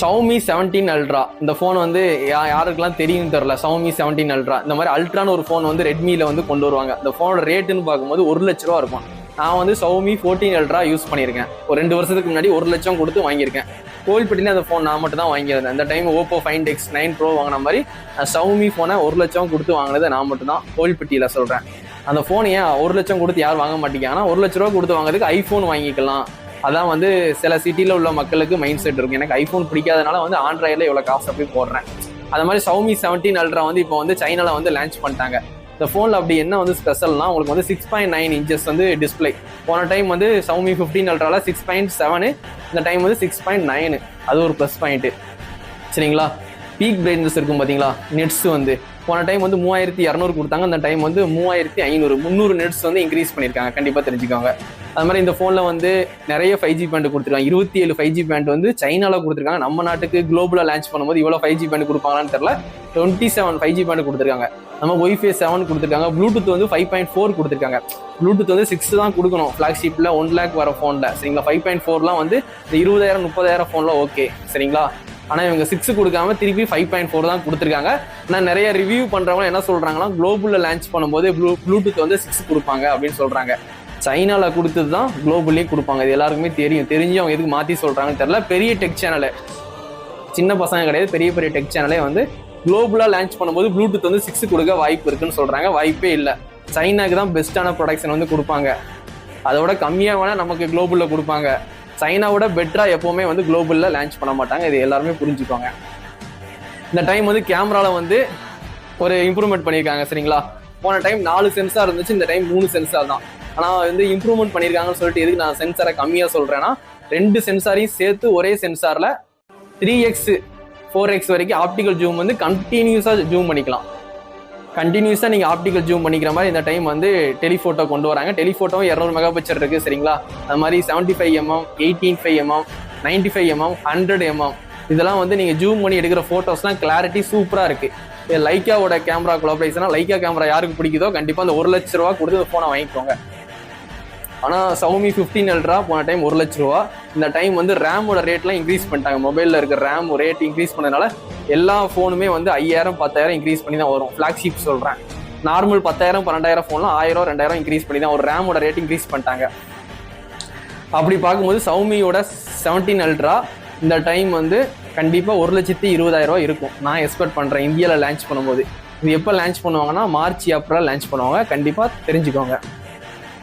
Xiaomi 17 Ultra இந்த phone வந்து யாருக்கெல்லாம் தெரியும் தெரியல. Xiaomi 17 Ultra இந்த மாதிரி அல்ட்ரான்னு ஒரு ஃபோன் வந்து ரெட்மியில் வந்து கொண்டு வருவாங்க. இந்த ஃபோனோட ரேட்டுன்னு பார்க்கும்போது 1 லட்ச ரூபா இருக்கும். நான் வந்து Xiaomi 14 Ultra யூஸ் பண்ணியிருக்கேன். ஒரு 2 வருஷத்துக்கு முன்னாடி 1 லட்சம் கொடுத்து வாங்கியிருக்கேன். கோவில்பட்டியில் அந்த ஃபோன் நான் மட்டும் தான் வாங்கியிருந்தேன். அந்த time Oppo Find X 9 Pro வாங்கின மாதிரி Xiaomi ஃபோனை 1 லட்சம் கொடுத்து வாங்கினது நான் மட்டும் தான். கோவில்பட்டியில் சொல்கிறேன். அந்த ஃபோன் ஏன் 1 லட்சம் கொடுத்து யார் வாங்க மாட்டேங்காங்கன்னா 1 லட்ச ரூபா கொடுத்து வாங்குறதுக்கு ஐஃபோன் வாங்கிக்கலாம். அதான் வந்து சில சிட்டியில் உள்ள மக்களுக்கு மைண்ட் செட் இருக்கும். எனக்கு ஐஃபோன் பிடிக்காதனால வந்து ஆண்ட்ராய்டில் இவ்வளோ காசு போய் போடுறேன். அது மாதிரி Xiaomi 17 Ultra வந்து இப்போ வந்து சைனாவில் வந்து லான்ச் பண்ணிட்டாங்க. இந்த ஃபோனில் அப்படி என்ன வந்து ஸ்பெஷல்னா உங்களுக்கு வந்து 6.9 இன்ச்சஸ் வந்து டிஸ்பிளே. போன டைம் வந்து Xiaomi 15 Ultraல 6.7, இந்த டைம் வந்து 6.9. அது ஒரு ப்ளஸ் பாயிண்ட்டு சரிங்களா. பீக் பிரைட்னஸ் இருக்கும் பார்த்தீங்களா, நெட்ஸ் வந்து போன டைம் வந்து 3200 கொடுத்தாங்க. அந்த டைம் வந்து 3500 300 நெட்ஸ் வந்து இன்க்ரீஸ் பண்ணியிருக்காங்க. கண்டிப்பாக தெரிஞ்சுக்கோங்க. அது மாதிரி இந்த ஃபோனில் வந்து நிறைய 5G பேண்ட் கொடுத்துருக்காங்க. 27 5G பேண்ட் வந்து சைனாவில் கொடுத்துருக்காங்க. நம்ம நாட்டுக்கு குளோபலாக லான்ச் பண்ணும்போது இவ்வளோ 5G பேண்ட் கொடுப்பாங்களான்னு தெரியல. 27 5G பேண்ட் கொடுத்துருக்காங்க. நம்ம Wi-Fi 7 கொடுத்துருக்காங்க. ப்ளூடூத் வந்து 5.4 கொடுத்துருக்காங்க. ப்ளூடூத் வந்து 6 தான் கொடுக்கணும் ஃப்ளாக்ஷிப்பில் 1 lakh வர ஃபோனில் சரிங்களா. 5.4லாம் வந்து இந்த 20,000 30,000 ஃபோனில் ஓகே சரிங்களா. ஆனால் இவங்க 6 கொடுக்காம திருப்பி 5.4 தான் கொடுத்துருக்காங்க. ஆனால் நிறைய ரிவ்யூ பண்ணுறவங்க என்ன சொல்கிறாங்கன்னா குளோபலில் லான்ச் பண்ணும்போது ப்ளூடூத் வந்து 6 கொடுப்பாங்க அப்படின்னு சொல்கிறாங்க. சைனாவில் கொடுத்தது தான் குளோபல்லையும் கொடுப்பாங்க. இது எல்லாருக்குமே தெரிஞ்சு அவங்க எதுக்கு மாற்றி சொல்கிறாங்கன்னு தெரியல. பெரிய டெக் சேனலு, சின்ன பசங்க கிடையாது, பெரிய பெரிய டெக் சேனலே வந்து குளோபலாக லான்ச் பண்ணும்போது ப்ளூடூத் வந்து 6 கொடுக்க வாய்ப்பு இருக்குன்னு சொல்கிறாங்க. வாய்ப்பே இல்லை. சைனாக்கு தான் பெஸ்ட்டான ப்ரொடக்ஷன் வந்து கொடுப்பாங்க. அதோட கம்மியாக வேணால் நமக்கு குளோபலில் கொடுப்பாங்க. சைனாவோட பெட்டராக எப்போவுமே வந்து குளோபலில் லான்ச் பண்ண மாட்டாங்க. இது எல்லாருமே புரிஞ்சுக்கோங்க. இந்த டைம் வந்து கேமராவில் வந்து ஒரு இம்ப்ரூவ்மெண்ட் பண்ணியிருக்காங்க சரிங்களா. போன டைம் 4 சென்சார் இருந்துச்சு, இந்த டைம் 3 சென்சார் தான். ஆனால் வந்து இம்ப்ரூவ்மெண்ட் பண்ணியிருக்காங்கன்னு சொல்லிட்டு எதுக்கு நான் சென்சாரை கம்மியாக சொல்கிறேன்னா, 2 சென்சாரையும் சேர்த்து ஒரே சென்சாரில் 3x 4x வரைக்கும் ஆப்டிக்கல் ஜூம் வந்து கண்டினியூஸாக ஜூம் பண்ணிக்கலாம். கண்டினியூஸாக நீங்கள் ஆப்டிக்கல் ஜூம் பண்ணிக்கிற மாதிரி இந்த டைம் வந்து டெலிஃபோட்டோ கொண்டு வராங்க. டெலிஃபோட்டோவும் 200 மெகாபிக்சல் இருக்குது சரிங்களா. அது மாதிரி 75mm 18.5mm 95mm 100mm இதெல்லாம் வந்து நீங்கள் ஜூம் பண்ணி எடுக்கிற ஃபோட்டோஸ்லாம் கிளாரிட்டி சூப்பராக இருக்குது. லைக்காவோட கேமரா கொலாபரேஷனாக லைக்கா கேமரா யாருக்கு பிடிக்குதோ கண்டிப்பாக அந்த 1 லட்ச ரூபா கொடுத்து இந்த ஃபோனை வாங்கிக்கோங்க. ஆனால் Xiaomi 15 Ultra போன டைம் 1 லட்ச ரூபா. இந்த டைம் வந்து ரேமோட ரேட்லாம் இன்க்ரீஸ் பண்ணிட்டாங்க. மொபைலில் இருக்கிற ரேம் ரேட் இன்க்ரீஸ் பண்ணதுனால எல்லா ஃபோனுமே வந்து 5000 10,000 இன்க்ரீஸ் பண்ணி தான் வரும். ஃப்ளாக்ஷிப் சொல்கிறேன். நார்மல் 10,000 12,000 ஃபோன்லாம் 1000 2000 இன்க்ரீஸ் பண்ணி தான் ஒரு ரேமோட ரேட் இன்க்ரீஸ் பண்ணிட்டாங்க. அப்படி பார்க்கும்போது Xiaomiயோட 17 Ultra இந்த டைம் வந்து கண்டிப்பாக 1,20,000 இருக்கும். நான் எக்ஸ்பெக்ட் பண்ணுறேன் இந்தியாவில் லான்ச் பண்ணும்போது. இது எப்போ லான்ச் பண்ணுவாங்கன்னா மார்ச் ஏப்ரல் லான்ச் பண்ணுவாங்க. கண்டிப்பாக தெரிஞ்சுக்கோங்க.